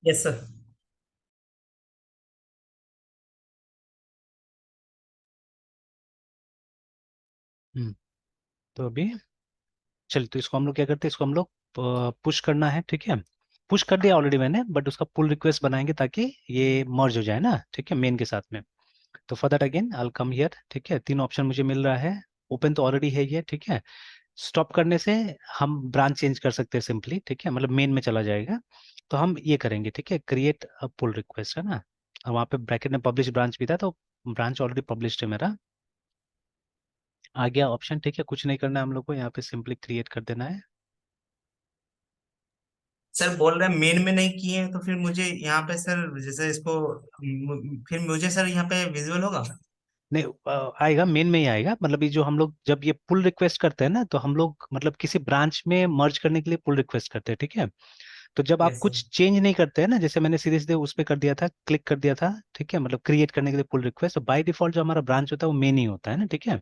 Yes sir. तो अभी चल, तो इसको हम लोग क्या करते हैं, इसको हम लोग पुश करना है, ठीक है। पुश कर दिया ऑलरेडी मैंने, बट उसका पुल रिक्वेस्ट बनाएंगे ताकि ये मर्ज हो जाए ना, ठीक है, मेन के साथ में। तो for that again I come here, ठीक है, तीन ऑप्शन मुझे मिल रहा है। ओपन तो ऑलरेडी है ये, ठीक है। स्टॉप करने से हम ब्रांच चेंज कर सकते हैं सिंपली, ठीक है, मतलब मेन में चला जाएगा। तो हम ये करेंगे, ठीक है, क्रिएट अ पुल रिक्वेस्ट, है ना। और वहाँ पे ब्रैकेट में पब्लिश ब्रांच भी था, तो ब्रांच ऑलरेडी पब्लिश्ड है मेरा। आ गया ऑप्शन, ठीक है, कुछ नहीं करना है हम लोग को, यहाँ पे सिंपली क्रिएट कर देना है। सर बोल रहे हैं मेन में नहीं किए हैं, तो फिर मुझे यहाँ पे सर जैसे इसको फिर मुझे सर यहाँ पे विजुअल होगा। नहीं, आएगा, मेन में ही आएगा। मतलब ये जो हम लोग जब ये पुल रिक्वेस्ट करते हैं ना, तो हम लोग मतलब किसी ब्रांच में मर्ज करने के लिए पुल रिक्वेस्ट करते हैं, ठीक है। तो जब आप यस सर। कुछ चेंज नहीं करते हैं ना, जैसे मैंने सीधे सीधे उस पर कर दिया था, क्लिक कर दिया था, ठीक है, मतलब क्रिएट करने के लिए पुल रिक्वेस्ट, तो बाय डिफॉल्ट जो हमारा ब्रांच होता है वो मेन ही होता है ना, ठीक है। Yes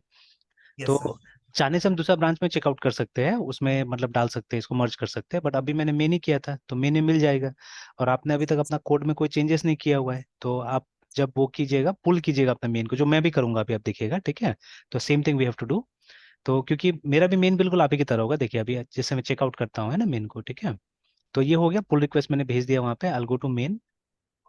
sir. तो चाहने से हम दूसरा ब्रांच में चेकआउट कर सकते हैं, उसमें मतलब डाल सकते हैं, इसको मर्ज कर सकते हैं, बट अभी मैंने मेन ही किया था तो मेन ही मिल जाएगा। और आपने अभी तक अपना कोड में कोई चेंजेस नहीं किया हुआ है, तो आप जब वो कीजिएगा, पुल कीजिएगा अपना मेन को, जो मैं भी करूंगा अभी, आप देखिएगा, ठीक है। तो same thing we have to do. तो क्योंकि मेरा भी मेन बिल्कुल आप ही की तरह होगा, देखिए अभी जैसे मैं चेकआउट करता हूँ, है ना, मेन को, ठीक है। तो ये हो गया, पुल रिक्वेस्ट मैंने भेज दिया वहाँ पे, आई गो टू मेन,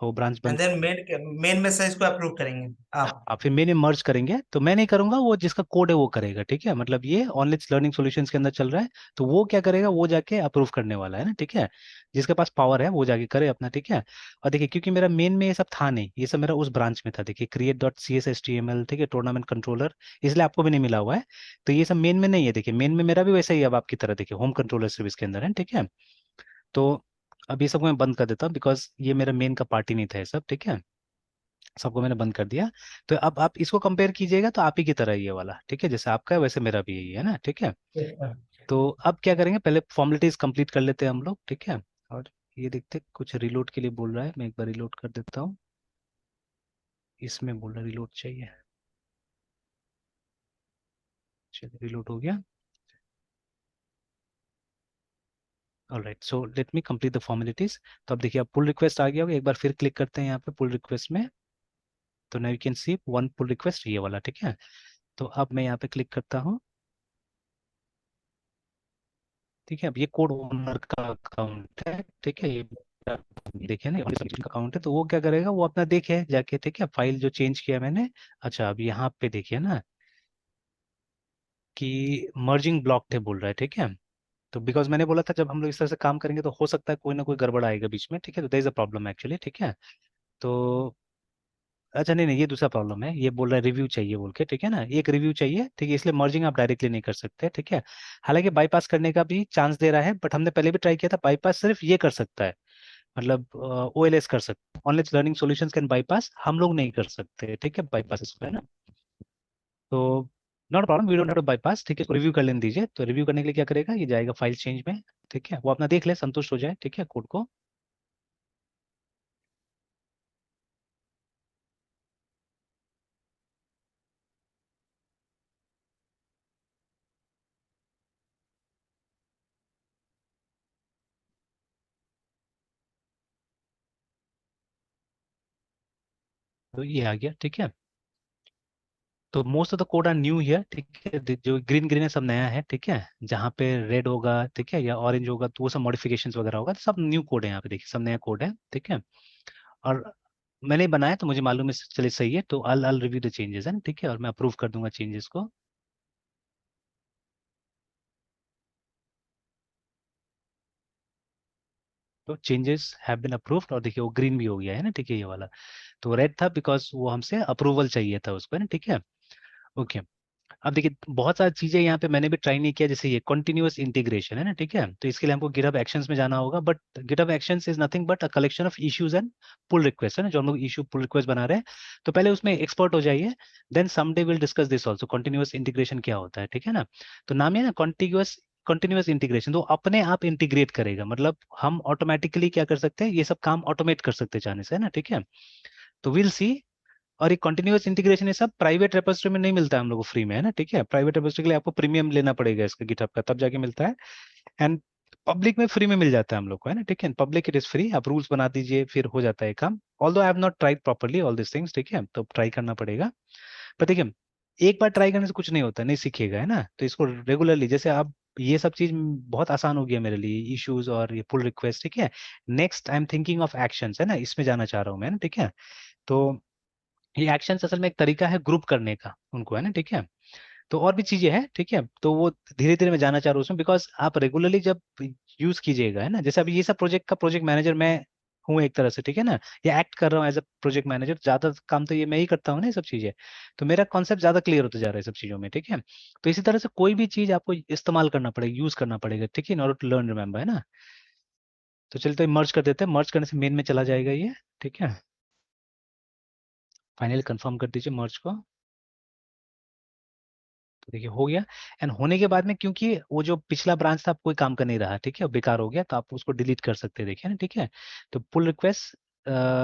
वो ब्रांच एंड बंद कर। देन मेन में सर इसको अप्रूव करेंगे आप। आप फिर मैंने मर्ज करेंगे, तो मैं नहीं करूंगा, वो जिसका कोड है वो करेगा, ठीक है। मतलब ये ऑनलाइन लर्निंग सॉल्यूशंस के अंदर चल रहा है, तो वो क्या करेगा, वो जाके अप्रूव करने वाला है ना, ठीक है। जिसके पास पावर है वो जाके करे अपना, ठीक है। और देखिए, क्योंकि मेरा मेन में ये सब था नहीं, ये सब मेरा उस ब्रांच में था, देखिए, create dot C S S T M L, ठीक है, टूर्नामेंट कंट्रोलर, इसलिए आपको भी नहीं मिला हुआ है। तो ये सब मेन में नहीं है, देखिए, मेन में मेरा भी वैसा ही है अब आपकी तरह, देखिए, होम कंट्रोलर सर्विस के अंदर है, ठीक है। तो अब ये सबको मैं बंद कर देता हूँ, बिकॉज ये मेरा मेन का पार्टी नहीं था ये सब, ठीक है। सबको मैंने बंद कर दिया। तो अब आप इसको कंपेयर कीजिएगा, तो आप ही की तरह ये वाला, ठीक है, जैसे आपका है वैसे मेरा भी यही है ना, ठीक है। Yes sir. तो अब क्या करेंगे, पहले फॉर्मेलिटीज कंप्लीट कर लेते हैं हम लोग, ठीक है। और ये देखते हैं, कुछ रिलोड के लिए बोल रहा है, मैं एक बार रिलोड कर देता हूँ। इसमें बोल रहा है रिलोड चाहिए, चलिए रिलोड हो गया। Alright, so let me complete the formalities. तो अब देखिए, अब पुल रिक्वेस्ट आ गया होगा, एक बार फिर क्लिक करते हैं यहाँ पे पुल रिक्वेस्ट में। तो now you can see one pull request, ये वाला, ठीक है। तो अब मैं यहाँ पे क्लिक करता हूँ, ठीक है। अब ये कोड ओनर का अकाउंट है, ठीक है, ये देखिए ना, का अकाउंट है, तो वो क्या करेगा, वो अपना देखे जाके, ठीक है, फाइल जो चेंज किया मैंने। अच्छा, अब यहाँ पे देखिए ना कि मर्जिंग ब्लॉक थे बोल रहा है, ठीक है। तो बिकॉज मैंने बोला था जब हम लोग इस तरह से काम करेंगे तो हो सकता है कोई ना कोई गड़बड़ आएगा बीच में, ठीक है, तो there is a problem actually, ठीक है। तो अच्छा, नहीं नहीं, ये दूसरा प्रॉब्लम है, ये बोल रहा है रिव्यू चाहिए बोल के, ठीक है ना, एक रिव्यू चाहिए, ठीक है, इसलिए मर्जिंग आप डायरेक्टली नहीं कर सकते, ठीक है। हालांकि बाईपास करने का भी चांस दे रहा है, बट हमने पहले भी ट्राई किया था, बाईपास सिर्फ ये कर सकता है, मतलब ओएलएस कर सकते, online learning solutions can bypass, हम लोग नहीं कर सकते, ठीक है, बाईपास इसको, है ना। तो not problem, we don't have to bypass, ठीक है, इसको रिव्यू कर लेने दीजिए। तो रिव्यू करने के लिए क्या करेगा, ये जाएगा फाइल चेंज में, ठीक है, वो अपना देख ले, संतुष्ट हो जाए, ठीक है, कोड को। तो ये आ गया, ठीक है। तो most of the code are new here, ठीक है, जो ग्रीन ग्रीन है सब नया है, ठीक है। जहाँ पे रेड होगा, ठीक है, या ऑरेंज होगा, तो वो सब मॉडिफिकेशंस वगैरह होगा, तो सब न्यू कोड है यहाँ पे, देखिए, सब नया कोड है, ठीक है। और मैंने बनाया तो मुझे मालूम है, चलिए सही है, तो अल रिव्यू द चेंजेस, है ना, ठीक है, और मैं अप्रूव कर दूंगा चेंजेस को। तो चेंजेस हैव बीन अप्रूव्ड, और देखिए वो ग्रीन भी हो गया है ना, ठीक है, ये वाला। तो रेड था बिकॉज वो हमसे अप्रूवल चाहिए था उसको, है ना, ठीक है। ओके। अब देखिए, बहुत सारी चीजें यहाँ पे मैंने भी ट्राई नहीं किया, जैसे ये कॉन्टिन्यूअस इंटीग्रेशन है ना, ठीक है, तो इसके लिए हमको गिटहब एक्शंस में जाना होगा, but GitHub actions is nothing but a collection of issues and pull request, है ना, जो हम लोग इशू पुल रिक्वेस्ट बना रहे हैं। तो पहले उसमें एक्सपर्ट हो जाइए, then someday will discuss this also, continuous integration क्या होता है, ठीक है ना। तो नाम है ना कॉन्टिन्यूअस, कॉन्टिन्यूअस इंटीग्रेशन, तो अपने आप इंटीग्रेट करेगा, मतलब हम ऑटोमेटिकली क्या कर सकते हैं, ये सब काम ऑटोमेट कर सकते हैं चाहने से, है ना, ठीक है। तो विल सी। और ये कंटिन्यूअस इंटीग्रेशन ये सब प्राइवेट रेपोजिटरी में नहीं मिलता है हम लोग को फ्री में, है ना, ठीक है, प्राइवेट रेपोजिटरी के लिए आपको प्रीमियम लेना पड़ेगा इसका गिटहब का, तब जाके मिलता है। एंड पब्लिक में फ्री में मिल जाता है हम लोग को, है ना, ठीक है, पब्लिक इट इज फ्री, आप रूल्स बना दीजिए, फिर हो जाता है काम। Although I have not tried properly all this things, ठीक है, तो ट्राई करना पड़ेगा। पर देखिए, एक बार ट्राई करने से कुछ नहीं होता, नहीं सीखेगा, है ना, तो इसको रेगुलरली, जैसे आप ये सब चीज बहुत आसान हो गया मेरे लिए, इश्यूज और ये पुल रिक्वेस्ट, ठीक है। Next I am thinking of actions, है ना, इसमें जाना चाह रहा हूँ मैं, ना, ठीक है। तो ये एक्शंस असल में एक तरीका है ग्रुप करने का उनको, है ना, ठीक है। तो और भी चीजें हैं, ठीक है, तो वो धीरे धीरे मैं जाना चाह रहा हूँ उसमें, बिकॉज आप रेगुलरली जब यूज कीजिएगा, है ना, जैसे अभी ये सब प्रोजेक्ट का प्रोजेक्ट मैनेजर मैं हूँ एक तरह से, ठीक है ना, या एक्ट कर रहा हूँ एज अ प्रोजेक्ट मैनेजर, ज्यादा काम तो ये मैं ही करता हूँ ना, ये सब चीजें। तो मेरा कॉन्सेप्ट ज्यादा क्लियर होता जा रहा है सब चीजों में, ठीक है। तो इसी तरह से कोई भी चीज आपको इस्तेमाल करना पड़ेगा, यूज करना पड़ेगा, ठीक है, in order to learn remember, है ना। तो चलिए, तो मर्ज कर देते हैं, मर्ज करने से मेन में चला जाएगा ये, ठीक है। फाइनली कंफर्म कर दीजिए मर्ज को। तो देखिए हो गया। एंड होने के बाद में, क्योंकि वो जो पिछला ब्रांच था अब कोई काम का नहीं रहा, ठीक है, बेकार हो गया, तो आप उसको डिलीट कर सकते हैं, देखिए ना, ठीक है। तो pull request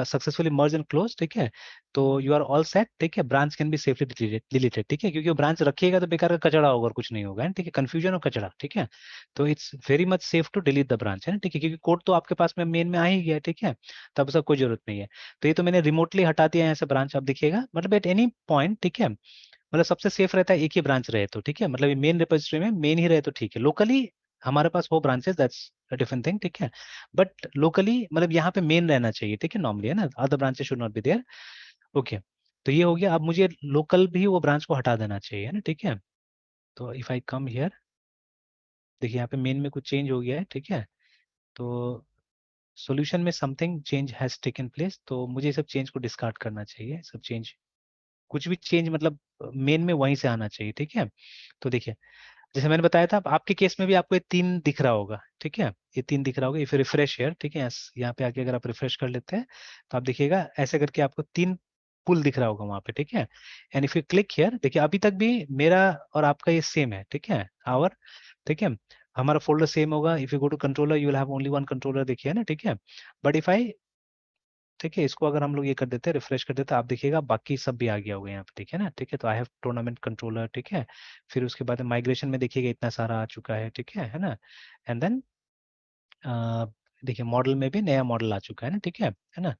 successfully merge and close, ठीक है। तो यू आर ऑल सेट, ठीक है, branch can be safely deleted, ठीक है, क्योंकि वो ब्रांच रखिएगा तो बेकार का कचड़ा होगा और कुछ नहीं होगा, है ना, ठीक है, कंफ्यूजन और कचड़ा, ठीक है। तो it's very much safe to delete the branch, है ना, ठीक है, क्योंकि कोड तो आपके पास में मेन में आ ही गया, ठीक है। तब सब कोई जरूरत नहीं है। तो ये तो मैंने रिमोटली हटा दिया है यहाँ से ब्रांच, आप देखिएगा, मतलब एट एनी पॉइंट, ठीक है, मतलब सबसे सेफ रहता है एक ही ब्रांच रहे तो, ठीक है, मतलब मेन रिपोजिटरी में मेन ही रहे तो ठीक है। लोकली हमारे पास हो branches, that's a different thing, ठीक है। बट लोकली मतलब यहाँ पे मेन रहना चाहिए, ठीक है, नॉर्मली, है ना, other branches should not be there. Okay. तो ये हो गया, अब मुझे लोकल भी वो ब्रांच को हटा देना चाहिए, है ना, ठीक है। तो इफ आई कम हियर, देखिए यहाँ पे मेन में कुछ चेंज हो गया है, ठीक है। तो सॉल्यूशन में something change has taken place, तो मुझे ये सब चेंज को डिस्कार्ड करना चाहिए, सब चेंज, कुछ भी चेंज मतलब मेन में वहीं से आना चाहिए, ठीक है। तो देखिए, जैसे मैंने बताया था, आपके केस में भी आपको ये तीन दिख रहा होगा, ठीक है, ये तीन दिख रहा होगा, इफ रिफ्रेश हेयर, ठीक है, यहाँ पे आके अगर आप रिफ्रेश कर लेते हैं तो आप देखिएगा ऐसे करके आपको तीन पुल दिख रहा होगा वहां पे, ठीक है। And if you click here, देखिए अभी तक भी मेरा और आपका ये सेम है, ठीक है, आवर, ठीक है, हमारा फोल्डर सेम होगा। If you go to controller, you will have only one controller, देखिए ना, ठीक है। बट इफ आई, ठीक है, इसको अगर हम लोग ये कर देते हैं, रिफ्रेश कर देते हैं, आप देखिएगा बाकी सब भी आ गया होगा यहाँ पे, ठीक है ना, ठीक है। तो आई हैव टूर्नामेंट कंट्रोलर, ठीक है। फिर उसके बाद माइग्रेशन में देखिएगा इतना सारा आ चुका है, ठीक है ना। एंड देन देखिए मॉडल में भी नया मॉडल आ चुका है ना, ठीक है ना।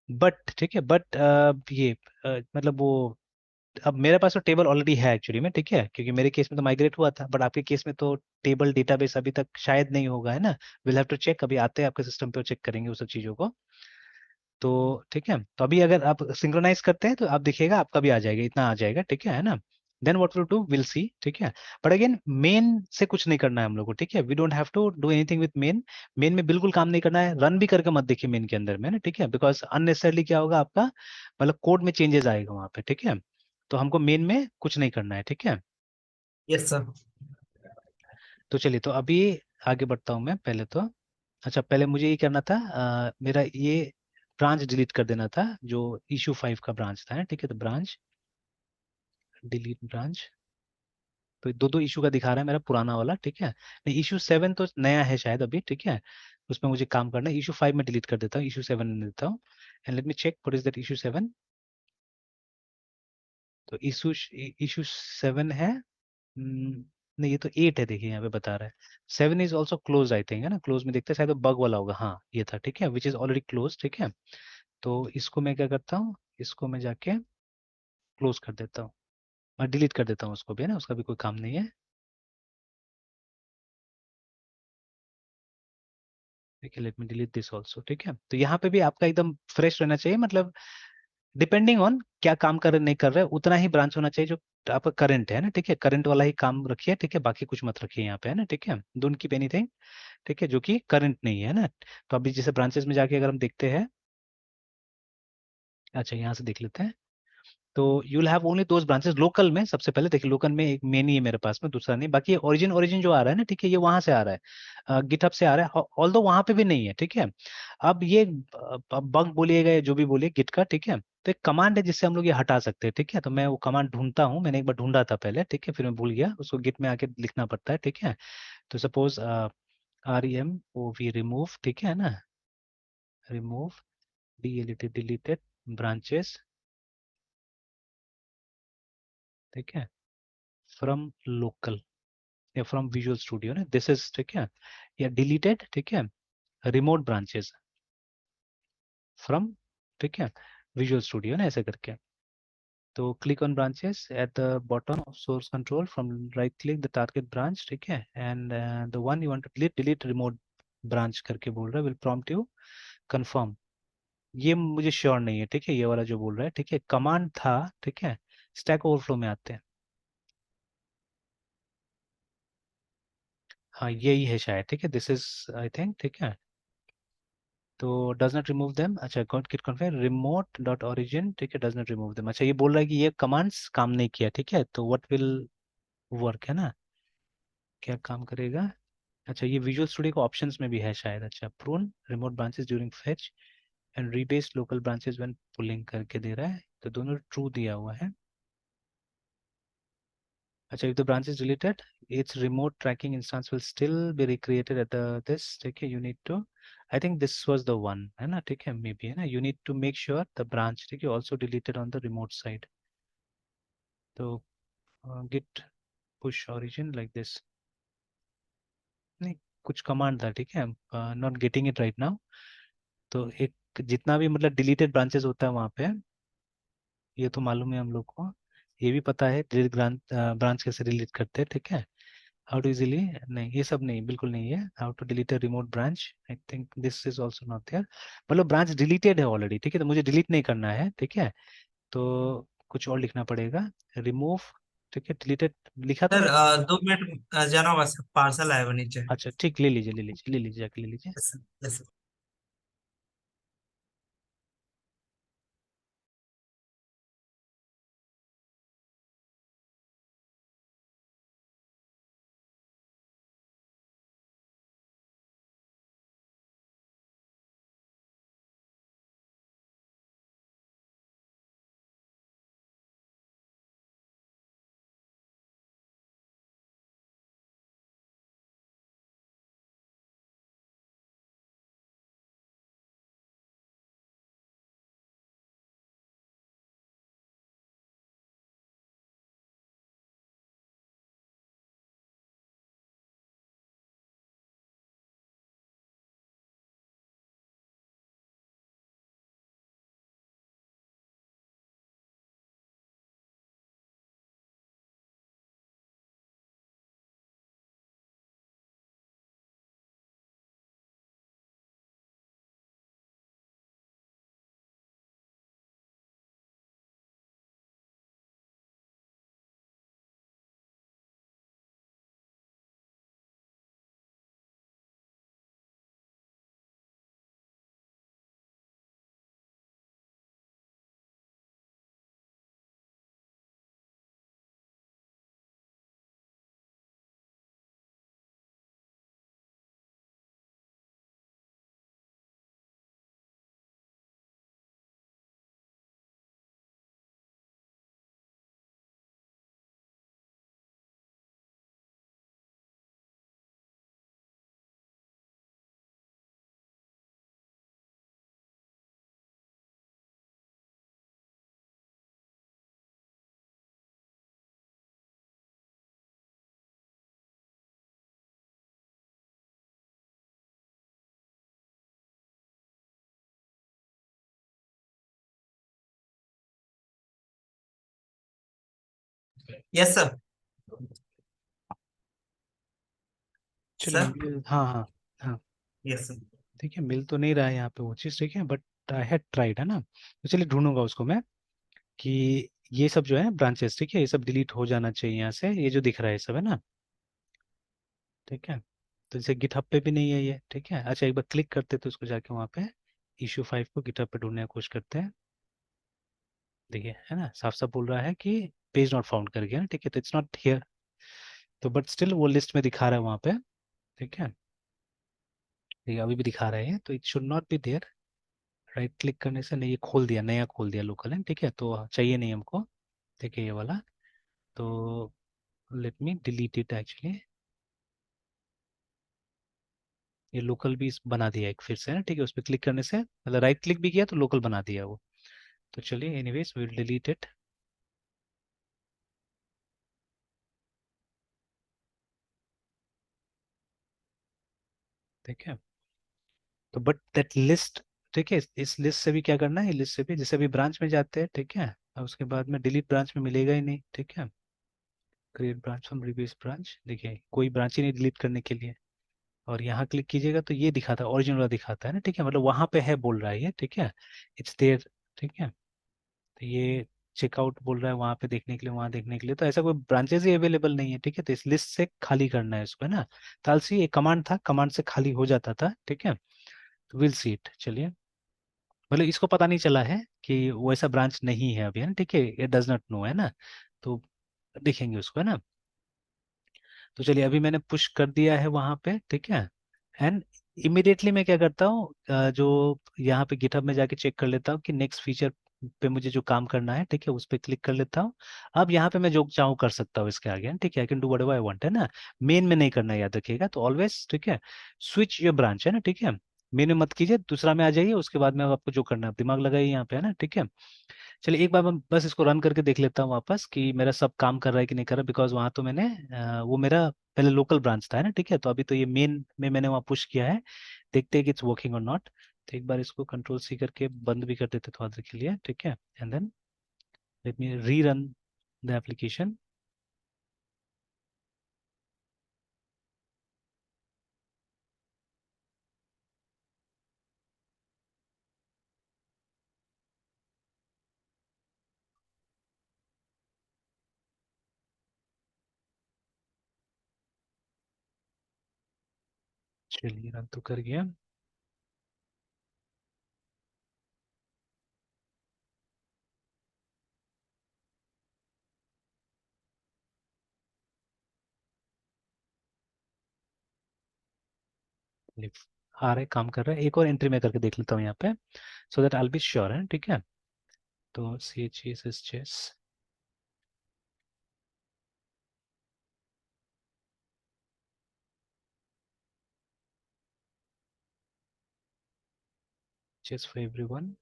बट ठीक है, बट ये मतलब वो, अब मेरे पास तो टेबल ऑलरेडी है एक्चुअली में, ठीक है, क्योंकि मेरे केस में तो माइग्रेट हुआ था, बट आपके केस में तो टेबल डेटाबेस अभी तक शायद नहीं होगा, है ना। विल हैव टू चेक, अभी आते हैं आपके सिस्टम पे, चेक करेंगे उस सब चीज़ों को। तो ठीक है, तो अभी अगर आप सिंक्रोनाइज करते हैं तो आप देखिएगा आपका भी आ जाएगा, इतना आ जाएगा, ठीक है ना। Then what will do, will see, ठीक है। बट अगेन मेन से कुछ नहीं करना है हम लोग को, ठीक है, we don't have to do anything with main. Main में बिल्कुल काम नहीं करना है, रन भी करके मत देखिए मेन के अंदर में ना, ठीक है, बिकॉज अननेसेसरली क्या होगा आपका, मतलब कोड में चेंजेस आएगा वहां पे, ठीक है। तो हमको मेन में कुछ नहीं करना है, ठीक है। Yes sir. तो चलिए, तो अभी आगे बढ़ता हूँ मैं पहले तो। अच्छा, पहले मुझे ये करना था, मेरा ये ब्रांच डिलीट कर देना था जो इशू 5 का ब्रांच था, ठीक है। तो ब्रांच डिलीट ब्रांच, तो दो दो इशू का दिखा रहा है मेरा पुराना वाला, ठीक है। नहीं, इशू 7 तो नया है शायद अभी, ठीक है, उसमें मुझे काम करना है। इशू 5 में डिलीट कर देता हूँ, इशू 7 में देता हूँ। And let me check what is that issue 7। तो इशू 7 है, नहीं ये तो 8 है, देखिए यहाँ पे बता रहा है। 7 is also close I think, है ना, क्लोज में देखते हैं, शायद बग वाला होगा, हाँ ये था, ठीक है, विच इज ऑलरेडी क्लोज, ठीक है। तो इसको मैं क्या करता हूँ, इसको मैं जाके क्लोज कर देता हूँ, मैं डिलीट कर देता हूँ उसको भी, है ना, उसका भी कोई काम नहीं है, ठीक है। Let me delete this also, ठीक है। तो यहाँ पे भी आपका एकदम फ्रेश रहना चाहिए, मतलब डिपेंडिंग ऑन क्या काम कर रहे नहीं कर रहे, उतना ही ब्रांच होना चाहिए जो आपका करंट है ना, ठीक है, करंट वाला ही काम रखिए, ठीक है, बाकी कुछ मत रखिए यहाँ पे, है ना, ठीक है, डोंट कीप एनीथिंग, ठीक है, जो कि करंट नहीं है ना। तो अभी जैसे ब्रांचेस में जाके अगर हम देखते हैं, अच्छा यहाँ से देख लेते हैं। तो you will have only those branches local में, सबसे पहले देखिए लोकल में एक मेन ही है मेरे पास में, दूसरा नहीं, बाकी ओरिजिन ओरिजिन जो आ रहा है ना, ठीक है, ये वहां से आ रहा है, गिटहब से आ रहा है, ऑल्दो वहां पे भी नहीं है, ठीक है। अब ये बग बोलिएगा या जो भी बोलिए गिट का, ठीक है, तो एक कमांड है जिससे हम लोग ये हटा सकते हैं, ठीक है। तो मैं वो कमांड ढूंढता हूँ, मैंने एक बार ढूंढा था पहले, ठीक है, फिर मैं भूल गया, उसको गिट में आके लिखना पड़ता है, ठीक है। तो सपोज REMOV रिमूव, ठीक है ना, रिमूव डिलीटेड ब्रांचेस, ठीक है, फ्रॉम लोकल, या फ्रॉम विजुअल स्टूडियो ना, दिस इज ठीक है, या डिलीटेड ठीक है रिमोट ब्रांचेस फ्रॉम ठीक है विजुअल स्टूडियो ना, ऐसे करके। तो click on branches at the bottom of source control from right click the target branch ठीक है, and the one you want to delete delete remote branch करके बोल रहा है, विल प्रॉम्प्ट यू कंफर्म। ये मुझे श्योर नहीं है ठीक है, ये वाला जो बोल रहा है ठीक है, कमांड था ठीक है। स्टैक ओवरफ्लो में आते हैं, हाँ यही है शायद ठीक है, दिस इज आई थिंक ठीक है। तो डज नॉट रिमूव देम, अच्छा git configure remote dot origin ठीक है, डज नॉट रिमूव देम। अच्छा ये बोल रहा है कि ये कमांड्स काम नहीं किया ठीक है, तो व्हाट विल वर्क है ना, क्या काम करेगा। अच्छा ये विजुअल स्टूडियो को ऑप्शंस में भी है शायद, अच्छा prune remote branches during fetch and rebase local branches when pulling करके दे रहा है, तो दोनों ट्रू दिया हुआ है। अच्छा if the branch is deleted, its remote tracking instance will still be recreated at the this ठीक है, you need to, I think this was the one है ना ठीक है, maybe है ना, you need to make sure the branch ठीक है also deleted on the remote side। तो git push origin like this, नहीं कुछ कमांड था ठीक है, not getting it right now. तो एक जितना भी मतलब डिलीटेड ब्रांचेस होता है वहाँ पे, ये तो मालूम है हम लोग को, ये भी पता है डिलीट ब्रांच कैसे डिलीट करते हैं ठीक है। हाउ टू इजीली, नहीं ये सब नहीं, बिल्कुल नहीं है। How to delete a remote branch, I think this is also not there, मतलब ब्रांच डिलीटेड है ऑलरेडी ठीक है, तो मुझे डिलीट नहीं करना है ठीक है, तो कुछ और लिखना पड़ेगा। रिमूव ठीक है डिलीटेड, लिखा तो सर मैं। 2 मिनट जाना होगा सर, पार्सल आया हुआ नीचे। अच्छा ठीक, ले लीजिए ले लीजिए ले लीजिए, जाके ले लीजिए। Yes sir, yes sir. Yes sir. चलिए सर। हाँ हाँ हाँ, यस सर। ठीक है मिल तो नहीं रहा है यहाँ पे वो चीज़ ठीक है, बट आई हैड ट्राइड है ना, तो चलिए ढूंढूंगा उसको मैं, कि ये सब जो है ब्रांचेस ठीक है, ये सब डिलीट हो जाना चाहिए यहाँ से, ये जो दिख रहा है ये सब है ना ठीक है। तो जैसे गिटहब पे भी नहीं है ये ठीक है, अच्छा एक बार क्लिक करते तो उसको जाके वहाँ पे इशू 5 को गिटहब पे ढूंढने की कोशिश करते हैं। देखिए है ना, साफ साफ बोल रहा है कि पेज नॉट फाउंड कर गया ना ठीक है, तो इट्स नॉट हियर, तो बट स्टिल वो लिस्ट में दिखा रहा है वहाँ पे ठीक है, ये अभी भी दिखा रहे हैं, तो it should not be there. Right click करने से नहीं, ये खोल दिया, नया खोल दिया लोकल है ठीक है, तो चाहिए नहीं हमको ठीक है ये वाला। तो let me delete it actually, ये लोकल भी बना दिया एक फिर से है ना ठीक है, उस पर क्लिक करने से मतलब राइट क्लिक भी किया तो लोकल बना दिया वो। तो चलिए anyways we will delete it. ठीक है। तो बट दैट लिस्ट, ठीक है, इस लिस्ट से भी क्या करना है, लिस्ट से भी जैसे अभी ब्रांच में जाते हैं, ठीक है, और उसके बाद में डिलीट ब्रांच में मिलेगा ही नहीं, ठीक है। Create branch from previous branch, देखिए कोई ब्रांच ही नहीं डिलीट करने के लिए। और यहाँ क्लिक कीजिएगा तो ये दिखाता है, ओरिजिनल वाला दिखाता है ना, ठीक है, मतलब वहां पे है बोल रहा है ये, ठीक है, इट्स देयर, ठीक है। तो ये चेकआउट बोल रहा है वहां पे देखने के लिए, वहां देखने के लिए, तो ऐसा कोई ब्रांचेस ही अवेलेबल नहीं है, ठीक है। तो इस लिस्ट से खाली करना है इसको, है ना। तो आलसी एक कमांड था, कमांड से खाली हो जाता था, ठीक है। तो विल सी इट, चलिए। मतलब इसको पता नहीं चला है कि वो ऐसा ब्रांच नहीं है अभी, है ना, ठीक है, इट डज नॉट नो, है ना। तो देखेंगे उसको, है ना। तो चलिए अभी मैंने पुश कर दिया है वहां पे, ठीक है। एंड इमिडिएटली मैं क्या करता हूँ, जो यहाँ पे गिटहब में जाके चेक कर लेता हूँ कि नेक्स्ट फीचर पे मुझे जो काम करना है, ठीक है, उस पर क्लिक कर लेता हूँ। अब यहाँ पे मैं जो चाहूँ कर सकता हूँ इसके आगे, ठीक है, I can do whatever I want, है ना। मेन में नहीं करना है, याद रखिएगा, तो ऑलवेज, ठीक है, स्विच योर ब्रांच, है ना, ठीक है। मेन में मत कीजिए, दूसरा में आ जाइए, उसके बाद में अब आपको जो करना है आप दिमाग लगाइए यहाँ पे, है ना, ठीक है। चलिए एक बार मैं बस इसको रन करके देख लेता हूँ वापस कि मेरा सब काम कर रहा है कि नहीं कर रहा, बिकॉज वहाँ तो मैंने वो मेरा पहले लोकल ब्रांच था, है ना, ठीक है। तो अभी तो ये मेन में मैंने वहाँ पुश किया है, देखते हैं कि इट्स वर्किंग और नॉट। तो एक बार इसको कंट्रोल सी करके बंद भी कर देते थोड़ा देर के लिए, ठीक है। एंड देन लेट मी री रन द एप्लीकेशन। चलिए रन तो कर गया। आ रहा है, काम कर रहा है, एक और एंट्री मैं करके देख लेता हूँ यहाँ पे, so that I be sure, है, ठीक है। तो C H S S chess, chess for everyone,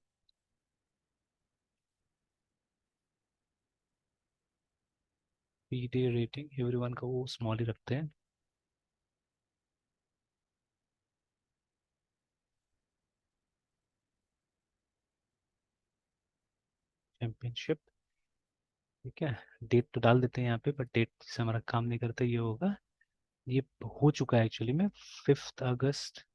PD rating everyone का वो स्मॉल ही रखते हैं। चैंपियनशिप, ठीक है। डेट तो डाल देते हैं यहाँ पे, बट डेट से हमारा काम नहीं करता, ये होगा, ये हो चुका है एक्चुअली में, 5 अगस्त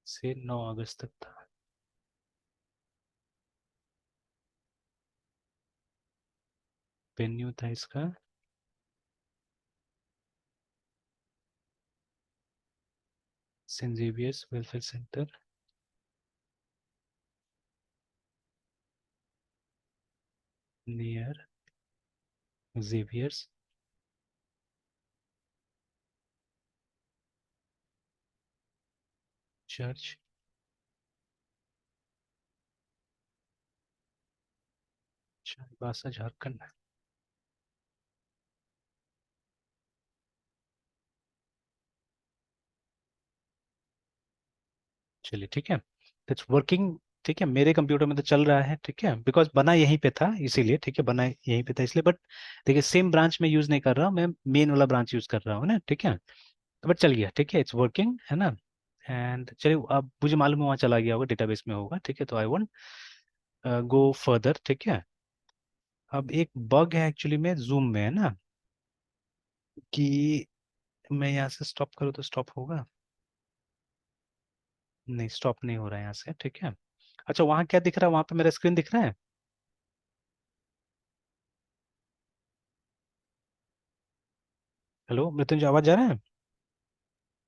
से 9 अगस्त तक था। वेन्यू था इसका Saint Xavier's welfare centre, near Xavier's church, Chaibasa Jharkhand. चलिए ठीक है, इट्स वर्किंग, ठीक है, मेरे कंप्यूटर में तो चल रहा है, ठीक है, बिकॉज बना यहीं पे था इसीलिए, ठीक है, बना यहीं पे था इसलिए, बट देखिए सेम ब्रांच में यूज नहीं कर रहा हूँ मैं, मेन वाला ब्रांच यूज कर रहा हूँ ना, ठीक है। बट चल गया, ठीक है, इट्स वर्किंग, है ना। एंड चलिए अब मुझे मालूम है वहाँ चला गया होगा, डेटाबेस में होगा, ठीक है, तो आई वोंट गो फर्दर, ठीक है। अब एक बग है एक्चुअली में जूम में, है ना, कि मैं यहाँ से स्टॉप करूँ तो स्टॉप होगा, नहीं स्टॉप नहीं हो रहा है यहाँ से, ठीक है। अच्छा वहाँ क्या दिख रहा है, वहाँ पे मेरा स्क्रीन दिख रहा है। हेलो मृत्युंजय, आवाज जा रहा है।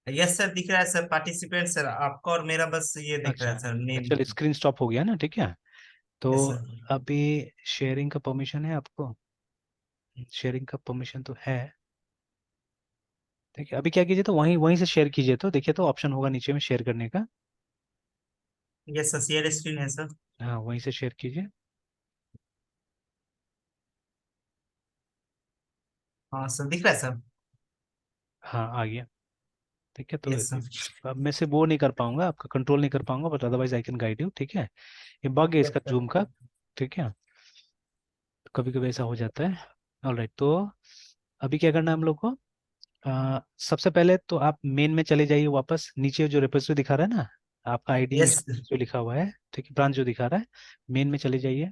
यस सर, दिख रहा है सर, पार्टिसिपेंट सर आपका और मेरा, बस ये दिख रहा अच्छा, है सर, नेम। चलिए स्क्रीन स्टॉप हो गया ना, ठीक है। तो यस सर। अभी शेयरिंग का परमिशन है आपको, शेयरिंग का परमिशन तो है, ठीक है। अभी क्या कीजिए, तो वहीं वहीं से शेयर कीजिए, तो देखिए तो ऑप्शन होगा नीचे में शेयर करने का। यस सर, शेयर स्क्रीन है सर। हाँ वहीं से शेयर कीजिए। हाँ सर, दिख रहा है सर। हाँ आ गया, ठीक है। तो यस सर। अब मैं से वो नहीं कर पाऊंगा, आपका कंट्रोल नहीं कर पाऊंगा, but otherwise I can guide you, ठीक है। ये बग है इसका जूम का, ठीक है। कभी कभी ऐसा हो जाता है। ऑलराइट, तो अभी क्या करना है हम लोग को? सबसे पहले तो आप मेन में चले जाइए, वापस नीचे जो रिपोजिटरी दिखा रहा है ना, आपका आईडी यस जो लिखा हुआ है, ठीक है, ब्रांच जो दिखा रहा है, मेन में चले जाइए।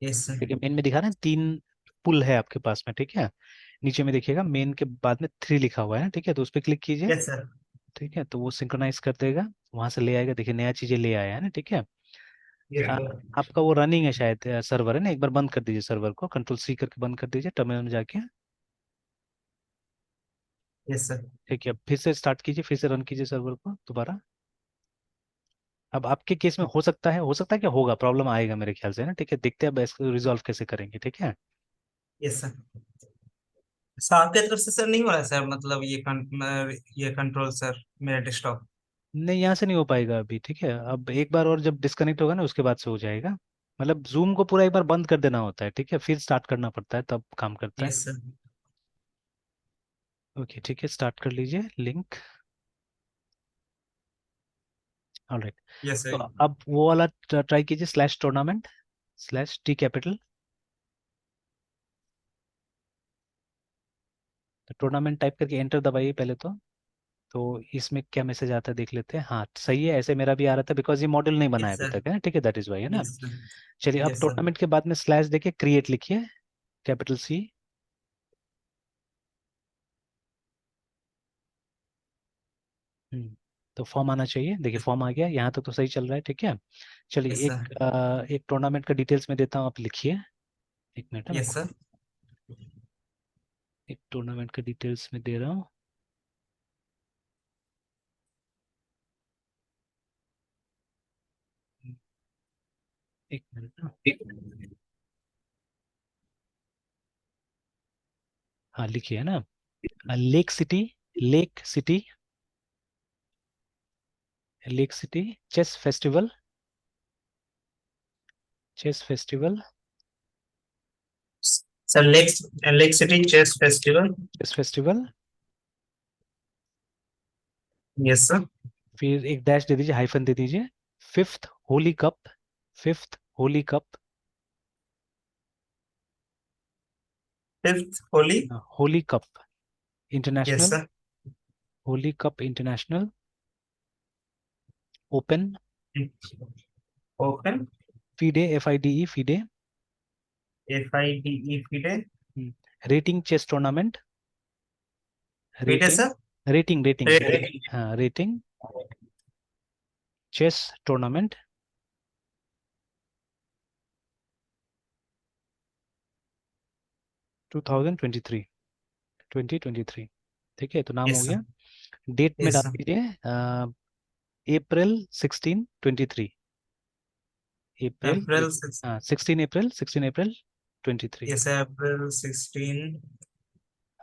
Yes sir. देखिए मेन में दिखा रहा है 3 पुल है आपके पास में, ठीक है। नीचे में देखिएगा मेन के बाद में 3 लिखा हुआ है, ठीक है, तो उस पर क्लिक कीजिए। Yes sir. ठीक है, तो वो सिंक्रोनाइज कर देगा, वहां से ले आएगा। देखिए नया चीजें ले आया है ना, ठीक है। यस आ, सर। आपका वो रनिंग है शायद, सर्वर है ना, एक बार बंद कर दीजिए सर्वर को, कंट्रोल C करके बंद कर दीजिए टर्मिनल में जाके। Yes sir. ठीक है, फिर से स्टार्ट कीजिए, फिर से रन कीजिए सर्वर को दोबारा। अब आपके केस में हो सकता है कि होगा, प्रॉब्लम आएगा मेरे ख्याल से, है ना, ठीक है। देखते हैं अब इसको रिजॉल्व कैसे करेंगे, ठीक है। Yes sir. सर आपके तरफ से सर नहीं हो रहा है सर, मतलब ये कंट्रोल सर मेरा डेस्कटॉप। नहीं, यहाँ से नहीं हो पाएगा अभी, ठीक है। अब एक बार और जब डिस्कनेक्ट होगा ना, उसके बाद से हो जाएगा। मतलब जूम को पूरा एक बार बंद कर देना होता है, ठीक है, फिर स्टार्ट करना पड़ता है, तब काम करता है। Yes sir. ओके, ठीक है, स्टार्ट कर लीजिए लिंक। ऑलराइट, यस तो सर। अब वो वाला ट्राई कीजिए, /टूर्नामेंट/T कैपिटल। तो टूर्नामेंट टाइप करके एंटर दबाइए पहले तो इसमें क्या मैसेज आता है देख लेते हैं। हाँ सही है, ऐसे मेरा भी आ रहा था, बिकॉज ये मॉड्यूल नहीं बना है यस अभी सर। तक, है ना, ठीक है, दैट इज वाई, है ना। Yes sir. चलिए, अब यस सर। टूर्नामेंट के बाद में स्लैश देखिए, क्रिएट लिखिए, कैपिटल C। तो फॉर्म आना चाहिए, देखिए फॉर्म आ गया, यहाँ तक तो सही चल रहा है, ठीक है। चलिए यस सर। एक टूर्नामेंट का डिटेल्स में देता हूँ, आप लिखिए। एक मिनट है, मैं यस सर। एक टूर्नामेंट का डिटेल्स में दे रहा हूँ। एक मिनट ना। हाँ लिखिए, है ना, lake city chess festival, chess festival, sir lake lake city chess festival. Chess festival. Yes sir. फिर एक डैश दे दीजिए, हाइफन दे दीजिए। Fifth Holi cup, fifth Holi cup, fifth Holi. Holi cup yes international, sir. Holi cup international open, open. FIDE FIDE FIDE, FIDE FIDE. Rating chess tournament, FIDE rating sir. Rating rating rating. हाँ rating chess tournament 2023, 2023, ठीक है, तो नाम हो yes गया। Sir. Date में yes डाल sir. दीजिए April 16 23, अप्रैल अप्रैल 6। हाँ 16 अप्रैल 23। यस सर अप्रैल 16।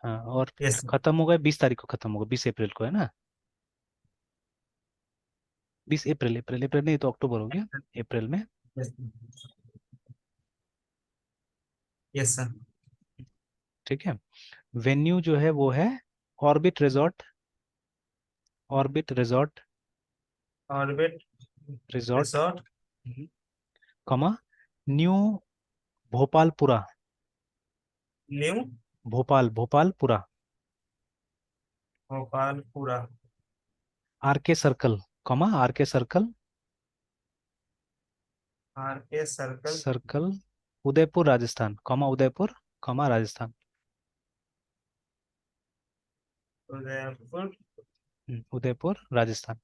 हाँ, और यस सर। खत्म होगा 20 तारीख को, खत्म होगा 20 अप्रैल को, है ना। 20 अप्रैल, अप्रैल नहीं तो अक्टूबर हो गया, अप्रैल में। Yes sir. ठीक है, वेन्यू जो है वो है orbit resort, orbit resort, orbit resort, resort. Comma new Bhopalpura, new Bhopalpura, Bhopalpura. RK circle, RK circle, RK circle. Circle Udaipur Rajasthan, Udaipur, Rajasthan. Udaipur. Udaipur Rajasthan.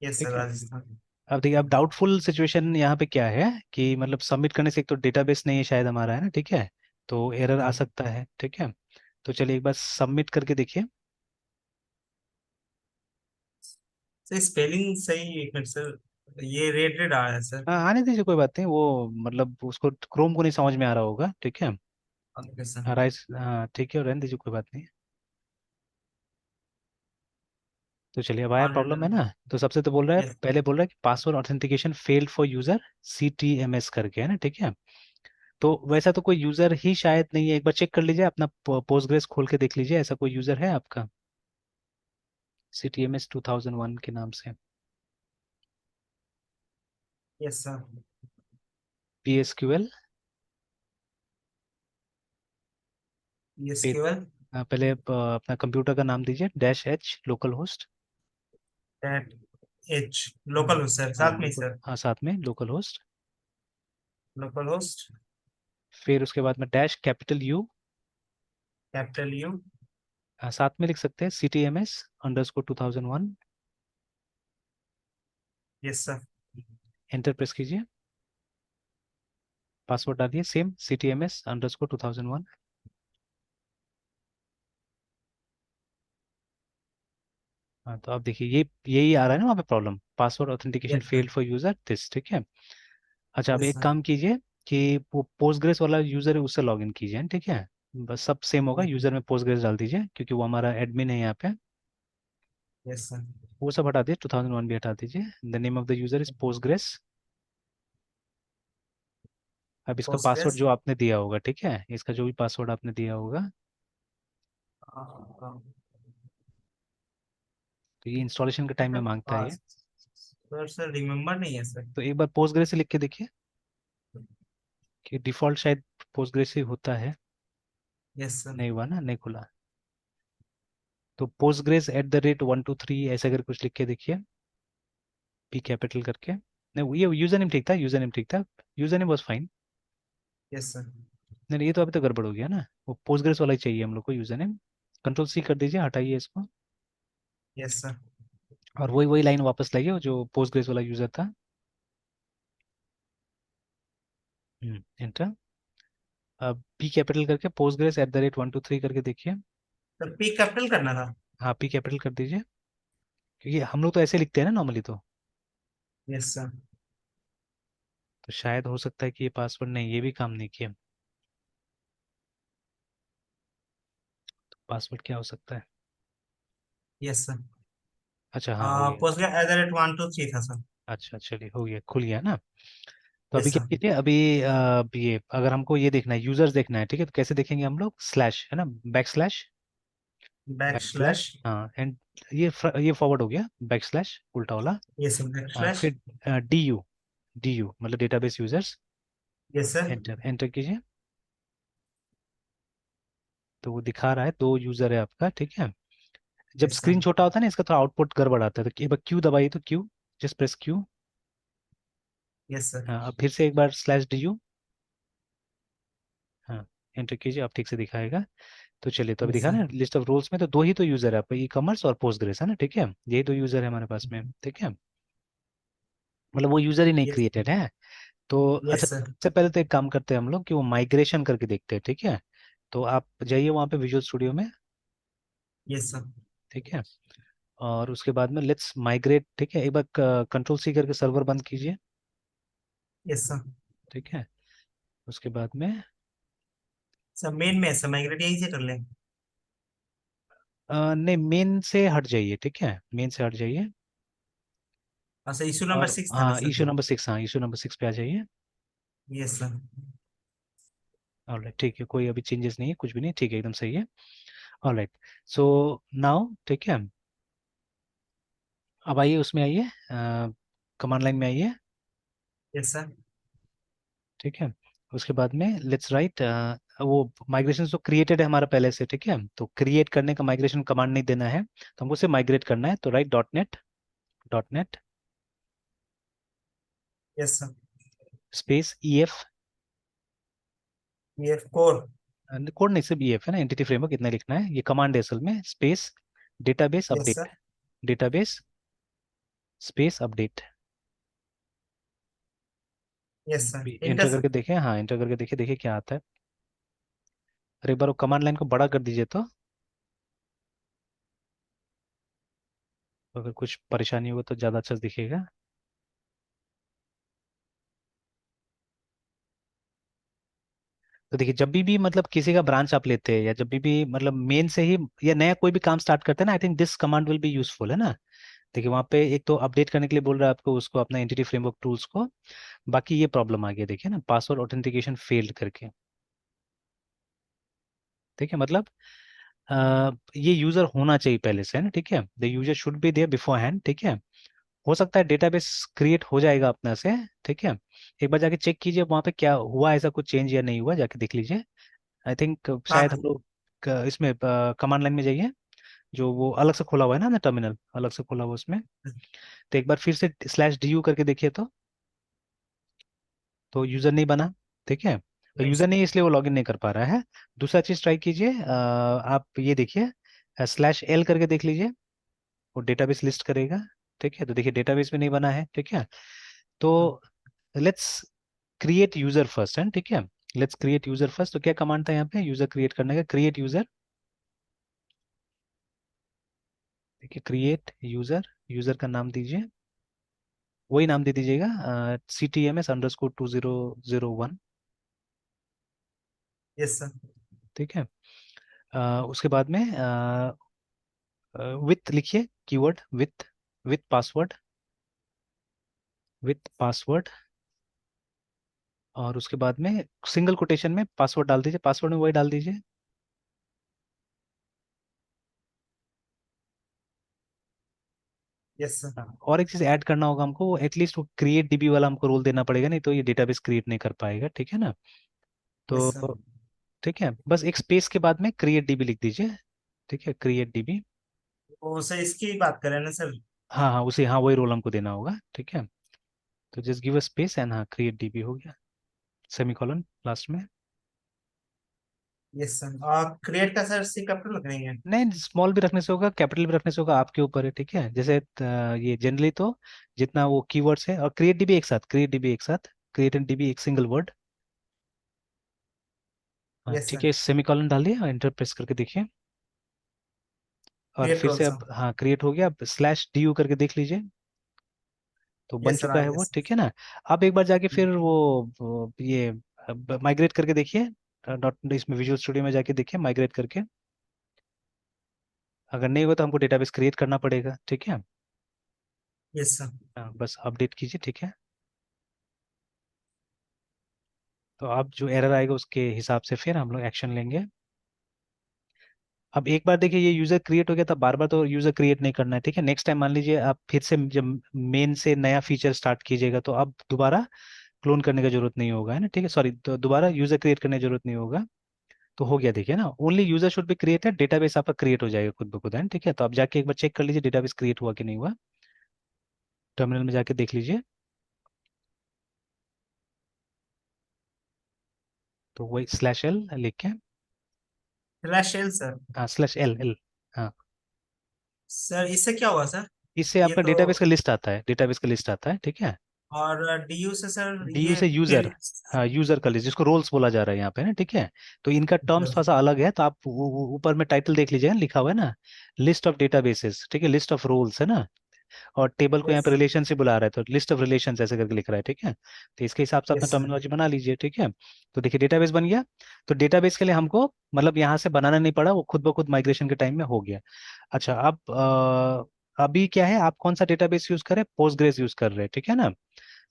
Yes sir ठीक है, राजस्थान। अब देखिए, अब डाउटफुल सिचुएशन यहाँ पे क्या है कि मतलब सबमिट करने से एक तो डेटाबेस नहीं है शायद हमारा, है ना, ठीक है, तो एरर आ हाँ सकता है, ठीक है। तो चलिए एक बार सबमिट करके देखिए। सर स्पेलिंग सही, एक मिनट सर, ये रेड रेड आ रहा है सर। हाँ आने दीजिए, कोई बात नहीं, वो मतलब उसको क्रोम को नहीं समझ में आ रहा होगा, ठीक है। Okay sir. राइस हाँ ठीक है, रहने दीजिए, कोई बात नहीं। तो चलिए, अब आया आने प्रॉब्लम, है लगा। ना। तो सबसे तो बोल रहा है, यस। पहले बोल रहा है कि password authentication failed for user CTMS करके, है ना, ठीक है। तो वैसा तो कोई यूजर ही शायद नहीं है, एक बार चेक कर लीजिए अपना, पोस्टग्रेस खोल के देख लीजिए, ऐसा कोई यूजर है आपका CTMS 2001 के नाम से। Yes sir. PSQL। फिर एसक्यूएल। पहले अपना कंप्यूटर का नाम दीजिए, -H local host. That H local host sir, हाँ साथ में ही लोकल, सर। हाँ साथ में लोकल होस्ट। Local host. फिर उसके बाद में -U। Capital you. साथ में लिख सकते हैं CTMS_2001। Yes sir. Enter press कीजिए, पासवर्ड डालिए सेम CTMS_2001। हाँ तो आप देखिए ये यही आ रहा है ना वहाँ पे problem, password authentication yes sir. Failed for user this, ठीक है। अच्छा अब यस एक सर। काम कीजिए कि वो पोस्टग्रेस वाला यूजर है उससे लॉगिन कीजिए, ठीक है। बस सब सेम होगा, यूजर में पोस्टग्रेस डाल दीजिए क्योंकि वो हमारा एडमिन है यहाँ पे। Yes sir. वो सब हटा दीजिए, 2001 भी हटा दीजिए। The name of the user is Postgres. अब इसका पासवर्ड पोस्टग्रेस। जो आपने दिया होगा, ठीक है, इसका जो भी पासवर्ड आपने दिया होगा, तो ये इंस्टॉलेशन के टाइम में मांगता है ये। सर सर रिमेम्बर नहीं है सर। तो एक बार पोस्टग्रेस से लिख के देखिए कि डिफॉल्ट शायद पोस्टग्रेस ही होता है। Yes sir. नहीं हुआ ना, नहीं खुला। तो postgres@123 ऐसा अगर कुछ लिख के देखिए, P कैपिटल करके। नहीं ये यूजर नेम ठीक था, यूजर नेम ठीक था, user name was fine. Yes sir. नहीं नहीं, ये तो अभी तो गड़बड़ हो गया ना, वो पोस्टग्रेस वाला ही चाहिए हम लोग को यूजर नेम। कंट्रोल C कर दीजिए, हटाइए इसको। Yes sir. और वही वही लाइन वापस लाइए जो पोस्टग्रेस वाला यूजर था। एंटर। अब P कैपिटल करके postgres@123 करके देखिए। सर पी कैपिटल करना था। हाँ P कैपिटल कर दीजिए, क्योंकि हम लोग तो ऐसे लिखते हैं ना नॉर्मली यस सर। तो शायद हो सकता है कि ये पासवर्ड नहीं, ये भी काम नहीं किया। पासवर्ड क्या हो सकता है? Yes sir. अच्छा हाँ हो गया। पोस्टग्रेस @123 था सर। अच्छा चलिए हो गया, खुल गया ना। तो अभी यस क्या सर। कीजिए, अभी ये अगर हमको ये देखना है, यूजर्स देखना है, ठीक है, तो कैसे देखेंगे हम लोग, स्लैश है ना, बैकस्लैश। बैकस्लैश। बैकस्लैश हाँ एंड ये फॉरवर्ड हो गया, बैकस्लैश उल्टा वाला। Yes sir. बैकस्लैश। फिर डी यू मतलब database users. Yes sir. Enter enter कीजिए। तो वो दिखा रहा है 2 यूजर है आपका, ठीक है। जब यस सर। स्क्रीन छोटा होता है ना इसका थोड़ा आउटपुट गड़बड़ आता है, तो एक बार क्यू दबाइए, तो Q, just press Q. Yes sir. हाँ अब फिर से एक बार /du। हाँ एंटर कीजिए, अब ठीक से दिखाएगा। तो चलिए, तो अभी यस दिखा सर। ना लिस्ट ऑफ रोल्स में तो 2 ही तो यूजर है आपका, ई-कॉमर्स और पोस्टग्रेस है ना, ठीक है, यही 2 यूजर है हमारे पास में, ठीक है। मतलब वो यूजर ही नहीं यस। क्रिएटेड है। तो अच्छा, यस सर। सबसे पहले तो एक काम करते हैं हम लोग कि वो माइग्रेशन करके देखते हैं, ठीक है। तो आप जाइए वहाँ पे विजुअल स्टूडियो में, यस सर। ठीक है। और उसके बाद में लेट्स माइग्रेट, ठीक है, एक बार कंट्रोल C करके सर्वर बंद कीजिए, यस सर। ठीक है। उसके बाद में सर मेन में है सर, माइग्रेट यहीं से कर लें। नहीं मेन से हट जाइए, ठीक है, मेन से हट जाइए। अच्छा, इशू नंबर और 6 था ना हाँ सर इशू जो। नंबर 6, हाँ इशू नंबर 6 पे आ जाइए। Yes sir. ऑलराइट ठीक है, कोई अभी चेंजेस नहीं है, कुछ भी नहीं, ठीक है, एकदम सही है। ऑलराइट, सो नाउ ठीक है, अब आइए उसमें आइए, कमांड लाइन में आइए, यस सर। ठीक है। उसके बाद में लेट्स राइट, वो माइग्रेशन तो क्रिएटेड है हमारा पहले से, ठीक है, तो क्रिएट करने का माइग्रेशन कमांड नहीं देना है, तो हमको सिर्फ माइग्रेट करना है, तो right dot net yes sir. Space EF। ये कोर। कोड नहीं, सिर्फ EF है ना, एंटिटी फ्रेमवर्क, इतना ही लिखना है, ये कमांड है असल में, space database yes sir. Update, database space update. Yes sir. Inter enter sir. करके देखें, हाँ एंटर करके देखिए, देखिए क्या आता है। और एक बार वो कमांड लाइन को बड़ा कर दीजिए, तो अगर कुछ परेशानी हो तो ज़्यादा अच्छा दिखेगा। तो देखिए जब भी मतलब किसी का ब्रांच आप लेते हैं, या जब भी मतलब मेन से ही या नया कोई भी काम स्टार्ट करते हैं ना, आई think this command will be useful, है ना। देखिए वहाँ पे एक तो अपडेट करने के लिए बोल रहा है आपको, उसको अपना एंटिटी फ्रेमवर्क टूल्स को। बाकी ये प्रॉब्लम आ गया, देखिए ना, पासवर्ड ऑथेंटिकेशन फेल्ड करके, ठीक है, मतलब ये यूजर होना चाहिए पहले से, है ना, ठीक है, the user should be there beforehand, ठीक है। हो सकता है डेटाबेस क्रिएट हो जाएगा अपना से, ठीक है। एक बार जाके चेक कीजिए वहाँ पे क्या हुआ, ऐसा कुछ चेंज या नहीं हुआ, जाके देख लीजिए। आई थिंक हाँ शायद हम लोग इसमें कमांड लाइन में जाइए, जो वो अलग से खोला हुआ है ना टर्मिनल, अलग से खोला हुआ उसमें। तो एक बार फिर से /du करके देखिए तो यूजर नहीं बना, ठीक है। और यूजर नहीं इसलिए वो लॉगिन नहीं कर पा रहा है। दूसरा चीज ट्राई कीजिए, आप ये देखिए /l करके देख लीजिए, वो डेटाबेस लिस्ट करेगा, ठीक है। तो देखिए डेटाबेस में नहीं बना है, ठीक है। तो लेट्स क्रिएट यूजर फर्स्ट है, ठीक है। Let's create user first. तो क्या कमांड था यहाँ पे यूजर क्रिएट करने का? क्रिएट यूजर, देखिए क्रिएट यूजर, यूजर का नाम दीजिए, वही नाम दे दीजिएगा, CTMS_2001, यस सर। ठीक है। उसके बाद में विथ लिखिए, keyword with, with password, with password. और उसके बाद में सिंगल कोटेशन में पासवर्ड डाल दीजिए, पासवर्ड में वही डाल दीजिए। Yes sir. हाँ, और एक चीज ऐड करना होगा हमको, वो एटलीस्ट वो क्रिएट डीबी वाला हमको रोल देना पड़ेगा, नहीं तो ये डेटाबेस क्रिएट नहीं कर पाएगा, ठीक है ना। यस तो सर। ठीक है, बस एक स्पेस के बाद में क्रिएट डीबी लिख दीजिए, ठीक है, क्रिएट डीबी। वो सर इसकी बात करें ना सर। हाँ हाँ उसे, हाँ वही रोल हमको देना होगा, ठीक है। तो just give a space and हाँ क्रिएट डीबी हो गया, सेमीकोलन लास्ट में। Yes sir. और क्रिएट का सर सी कैपिटल रखेंगे? नहीं, स्मॉल भी रखने से होगा, कैपिटल भी रखने से होगा, आपके ऊपर है, ठीक है। जैसे ये जनरली तो जितना वो कीवर्ड्स है, और क्रिएट डीबी एक साथ, क्रिएट डीबी एक साथ, क्रिएट एंड डीबी एक सिंगल वर्ड। हाँ यस ठीक सर। है, सेमीकोलन डाल दिया, एंटर प्रेस करके देखिए। और क्रिएट फिर से ऑल्सो। अब हाँ क्रिएट हो गया, अब /du करके देख लीजिए, तो बन यस सर, आ चुका है गया वो, सर। ठीक है ना। अब एक बार जाके फिर वो ये माइग्रेट करके देखिए, डॉट इसमें विजुअल स्टूडियो में जाके देखिए माइग्रेट करके। अगर नहीं हुआ तो हमको डेटाबेस क्रिएट करना पड़ेगा, ठीक है। Yes sir. हाँ, बस अपडेट कीजिए, ठीक है। तो अब जो एरर आएगा उसके हिसाब से फिर हम लोग एक्शन लेंगे। अब एक बार देखिए ये यूजर क्रिएट हो गया था, बार बार तो यूजर क्रिएट नहीं करना है, ठीक है। नेक्स्ट टाइम मान लीजिए आप फिर से जब मेन से नया फीचर स्टार्ट कीजिएगा, तो अब दोबारा क्लोन करने का जरूरत नहीं होगा, है ना, ठीक है। सॉरी, तो दोबारा यूजर क्रिएट करने की जरूरत नहीं होगा। तो हो गया देखिए ना, only user should be created, database आपका क्रिएट हो जाएगा खुद ब खुद, है ना, ठीक है। तो आप जाके एक बार चेक कर लीजिए डेटाबेस क्रिएट हुआ कि नहीं हुआ, टर्मिनल में जाके देख लीजिए। तो वही /l लिख के, फ्लैश सेल सर। हाँ /l, हाँ। सर इससे क्या हुआ सर? इससे ये आपका तो। डेटाबेस का लिस्ट आता है, डेटाबेस का लिस्ट आता है, ठीक है। और डीयू से सर डीयू ये से यूजर, फिर। हाँ यूजर का लिस्ट, जिसको रोल्स बोला जा रहा है यहाँ पे ना, ठीक है। तो इनका टर्म्स थोड़ा सा अलग है, तो आप ऊपर में टाइटल देख लीजिएगा, लिखा हुआ है ना, लिस्ट ऑफ डेटाबेसेस, ठीक है, लिस्ट ऑफ रोल्स है ना। और टेबल को यहाँ पे यस। रिलेशन से बुला रहा है, तो लिस्ट ऑफ रिलेशंस ऐसे करके लिख रहा है, ठीक है। तो इसके हिसाब से अपना यस सर। टर्मिनोलॉजी बना लीजिए, ठीक है। तो देखिए डेटाबेस बन गया। तो डेटाबेस के लिए हमको मतलब यहाँ से बनाना नहीं पड़ा, वो खुद ब खुद माइग्रेशन के टाइम में हो गया। अच्छा, अब अभी क्या है, आप कौन सा डेटाबेस यूज कर रहे हैं? पोस्टग्रेस यूज कर रहे हैं, ठीक है ना।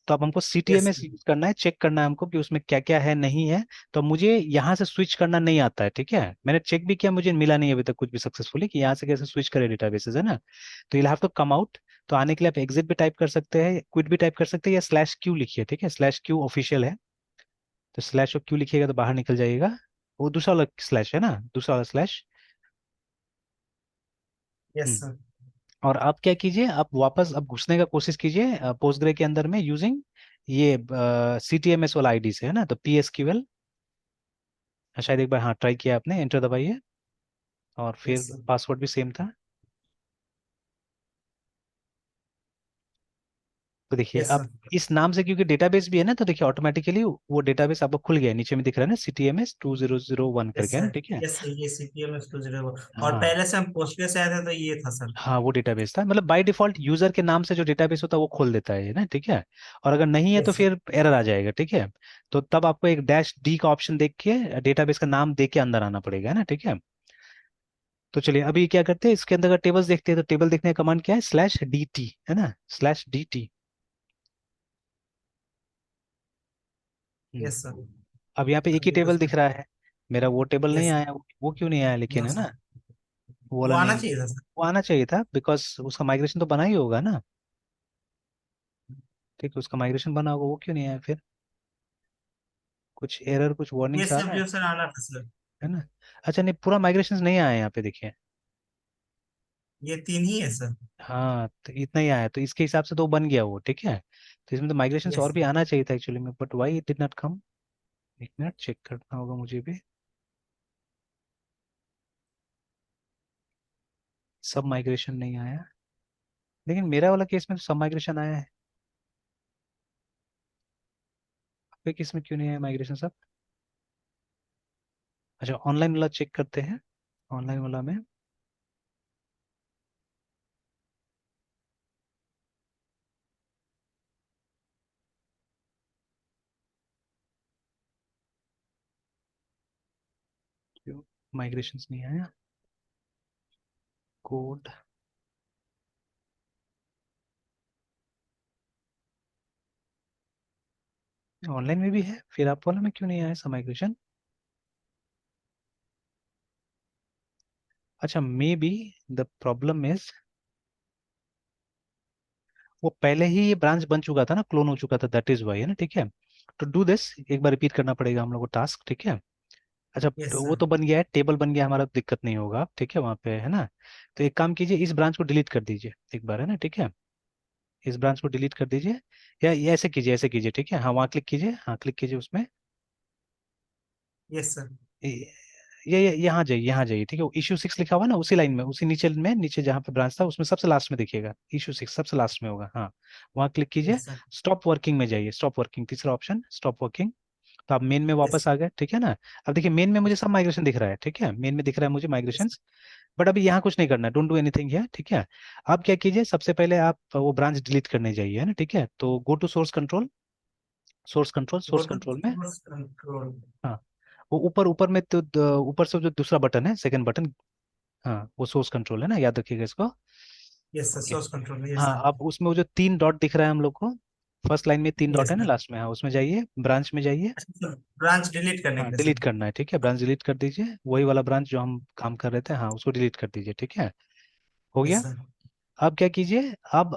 तो अब हमको यस CTMS यूज करना है, चेक करना है हमको कि उसमें क्या क्या है नहीं है। तो मुझे यहाँ से स्विच करना नहीं आता है, ठीक है। मैंने चेक भी किया, मुझे मिला नहीं अभी तक कुछ भी सक्सेसफुली कि यहाँ से कैसे स्विच करें डेटाबेसेस, है ना। तो you have to come out. तो आने के लिए आप एग्जिट भी टाइप कर सकते हैं, क्विट भी टाइप कर सकते हैं, या /q लिखिए, ठीक है, /q ऑफिशियल है। तो /q लिखिएगा तो बाहर निकल जाइएगा। वो दूसरा वाला स्लैश है ना, दूसरा वाला स्लैश। Yes sir. और आप क्या कीजिए, आप वापस अब घुसने का कोशिश कीजिए पोस्टग्रे के अंदर में, यूजिंग ये CTMS वाला आईडी से, है ना। तो PSQL, शायद एक बार हाँ ट्राई किया आपने, एंटर दबाइए, और यस फिर सर। पासवर्ड भी सेम था। तो देखिए यस अब सर। इस नाम से क्योंकि डेटाबेस भी है ना, तो देखिए ऑटोमेटिकली वो डेटाबेस आपको खुल गया है, नीचे में दिख रहा है ना CTMS 2001 यस करके, है ना, सर। ठीक है। यस सर, ये CPM S201। और हाँ पहले से हम पोस्टग्रे से आए थे तो ये था सर। हाँ वो डेटाबेस था, मतलब बाय डिफॉल्ट यूजर के नाम से जो डेटाबेस होता है वो खोल देता है ये ना, ठीक है। और अगर नहीं है तो यस सर। फिर एरर आ जाएगा, ठीक है। तो तब आपको एक -d का ऑप्शन देख के डेटाबेस का नाम देख के अंदर आना पड़ेगा, है ना, ठीक है। तो चलिए अभी क्या करते हैं, इसके अंदर का टेबल्स देखते हैं। तो टेबल देखने का कमांड क्या है? /dt, है ना, /dt। Yes sir. अब यहाँ पे एक ही अभी टेबल उसमें। दिख रहा है, मेरा वो टेबल नहीं यस आया, वो क्यों नहीं आया लेकिन, नो है सर। ना, वो वो वाला आना नहीं। चाहिए था सर। वो आना चाहिए था, बिकॉज उसका माइग्रेशन तो बना ही होगा ना। ठीक है, उसका माइग्रेशन बना होगा, वो क्यों नहीं आया फिर? कुछ एरर, कुछ ये वार्निंग्स आ सब रहा जो सर आना था सर। है ना? अच्छा, नहीं पूरा माइग्रेशन नहीं आया यहाँ पे, देखिए। ये तीन ही है सर। हाँ, तो इतना ही आया, तो इसके हिसाब से तो वो बन गया वो, ठीक है। तो इसमें तो माइग्रेशन यस और भी सर। आना चाहिए था एक्चुअली में, but why it did not come. एक मिनट चेक करना होगा मुझे भी। सब माइग्रेशन नहीं आया, लेकिन मेरा वाला केस में तो सब माइग्रेशन आया है। आपके केस में क्यों नहीं आया माइग्रेशन सब? अच्छा, ऑनलाइन वाला चेक करते हैं। ऑनलाइन वाला में क्यों माइग्रेशन नहीं आया? कोड ऑनलाइन में भी है, फिर आप वाला में क्यों नहीं आया सब माइग्रेशन? अच्छा, may be the problem is, वो पहले ही ये ब्रांच बन चुका था ना, क्लोन हो चुका था, दैट इज वाई, है ना, ठीक है। तो डू दिस, एक बार रिपीट करना पड़ेगा हम लोग को टास्क, ठीक है। अच्छा, यस तो वो सर। तो बन गया है, टेबल बन गया हमारा, दिक्कत नहीं होगा, ठीक है, वहाँ पे, है ना। तो एक काम कीजिए, इस ब्रांच को डिलीट कर दीजिए एक बार, है ना, ठीक है। इस ब्रांच को डिलीट कर दीजिए, या ये ऐसे कीजिए, ऐसे कीजिए, ठीक है, हाँ वहाँ क्लिक कीजिए, हाँ क्लिक कीजिए उसमें। Yes sir. ये ये यहाँ जाइए, यहाँ जाइए, ठीक है, इशू 6 लिखा हुआ है ना, उसी लाइन में, उसी नीचे में, नीचे जहाँ पे ब्रांच था उसमें सबसे लास्ट में देखिएगा, इशू 6 सबसे लास्ट में होगा, हाँ। वहाँ क्लिक कीजिए, यस सर। स्टॉप वर्किंग में जाइए, स्टॉप वर्किंग, तीसरा ऑप्शन, स्टॉप वर्किंग। तो आप मेन में यस। वापस आ गए, ठीक है ना। अब देखिए मेन में मुझे सब माइग्रेशन दिख रहा है, ठीक है, मेन में दिख रहा है मुझे माइग्रेशन। बट अभी यहाँ कुछ नहीं करना है, डोंट डू एनीथिंग है, ठीक है। आप क्या कीजिए, सबसे पहले आप वो ब्रांच डिलीट करने जाइए, है ना, ठीक है, तो go to source control, source control, go source to control में, सोर्स कंट्रोल। हाँ, वो ऊपर ऊपर में तो ऊपर से जो दूसरा बटन है, सेकंड बटन, हाँ वो सोर्स कंट्रोल है ना, याद रखिएगा इसको। Yes sir, okay, source control, yes हाँ, सर। अब उसमें वो जो 3 डॉट दिख रहा है हम लोग को, फर्स्ट लाइन में 3 डॉट यस है ना सर। लास्ट में, हाँ उसमें जाइए, ब्रांच में जाइए। अच्छा सर, ब्रांच डिलीट करने हाँ के लिए डिलीट सर। करना है, ठीक है, ब्रांच डिलीट कर दीजिए, वही वाला ब्रांच जो हम काम कर रहे थे, हाँ उसको डिलीट कर दीजिए, ठीक है। हो यस गया। सर। अब क्या कीजिए, अब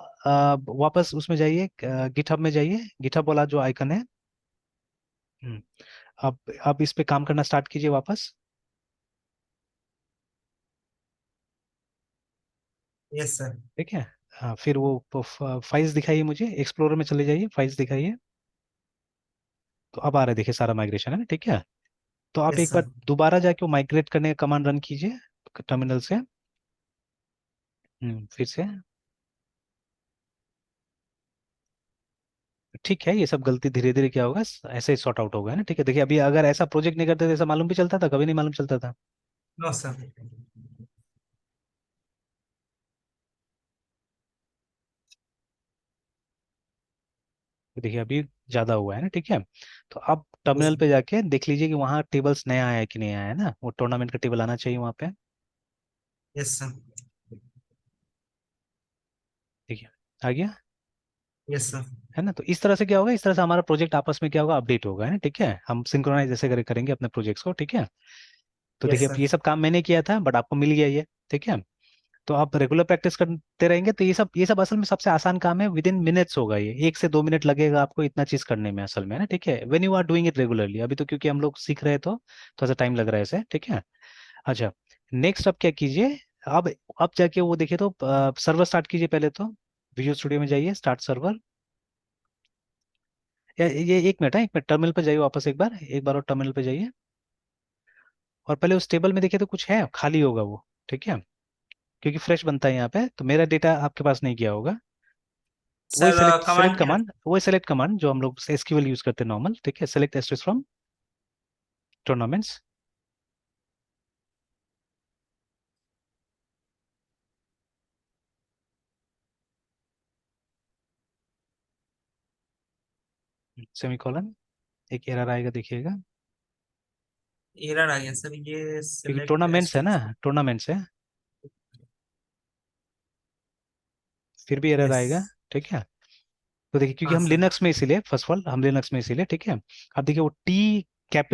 वापस उसमें जाइए, गिटहब में जाइए, गिटहब वाला जो आइकन है। हम्म, अब इस पे काम करना स्टार्ट कीजिए वापस। Yes sir. ठीक है, हाँ, फिर वो फाइल्स दिखाइए मुझे, एक्सप्लोरर में चले जाइए, फाइल्स दिखाइए। तो अब आ रहा है, देखिए सारा माइग्रेशन है ना, ठीक है। तो आप यस एक बार सर। दोबारा जाके वो माइग्रेट करने का कमांड रन कीजिए टर्मिनल से। फिर से। ठीक है, ये सब गलती धीरे धीरे क्या होगा, ऐसे ही सॉर्ट आउट होगा, है ना, ठीक है। देखिए अभी अगर ऐसा प्रोजेक्ट नहीं करते तो ऐसा मालूम भी चलता था? कभी नहीं मालूम चलता था। No sir. तो देखिए अभी ज्यादा हुआ है ना, ठीक है। तो अब यस टर्मिनल सर। पे जाके देख लीजिए कि वहाँ टेबल्स नया आया है कि नहीं आया है ना, वो टूर्नामेंट का टेबल आना चाहिए वहाँ पे। Yes sir. देखिए आ गया, यस सर। है ना। तो इस तरह से क्या होगा, इस तरह से हमारा प्रोजेक्ट आपस में क्या होगा, अपडेट होगा, है ना, ठीक है। हम सिंक्रोनाइज जैसे करेंगे अपने प्रोजेक्ट्स को, ठीक है। तो देखिए यस अब सर। ये सब काम मैंने किया था, बट आपको मिल गया ये, ठीक है। तो आप रेगुलर प्रैक्टिस करते रहेंगे तो ये सब असल में सबसे आसान काम है, विद इन मिनट्स होगा ये, 1 से 2 मिनट लगेगा आपको इतना चीज करने में असल में, है ना, ठीक है, when you are doing it regularly. अभी तो क्योंकि हम लोग सीख रहे हैं तो थोड़ा सा टाइम लग रहा है इसे, ठीक है। अच्छा, नेक्स्ट अब क्या कीजिए, अब अब जाके वो देखिए तो सर्वर स्टार्ट कीजिए पहले तो, विजुअल स्टूडियो में जाइए, स्टार्ट सर्वर। या ये 1 मिनट है, 1 मिनट, टर्मिनल पे जाइए वापस, एक बार और टर्मिनल पे जाइए, और पहले उस टेबल में देखिए तो कुछ है, खाली होगा वो, ठीक है, क्योंकि फ्रेश बनता है यहाँ पे, तो मेरा डेटा आपके पास नहीं गया होगा। तो वही सर सेलेक्ट सेलेक्ट कमांड क्या? कमांड, वही सेलेक्ट कमांड जो हम लोग एसक्यूएल यूज करते हैं नॉर्मल, ठीक है, select asterisks from tournaments. Semicolon, एक एरर आएगा देखिएगा, एरर आ गया सर, ये क्योंकि सिलेक्ट टूर्नामेंट्स है ना, एस्ट्रिक्स। टूर्नामेंट्स है, फिर भी एरर यस। आएगा, ठीक है। तो देखिए क्योंकि हाँ हम सर। लिनक्स में, इसीलिए फर्स्ट ऑफ ऑल हम लिनक्स में इसीलिए, ठीक है। अब देखिए वो टी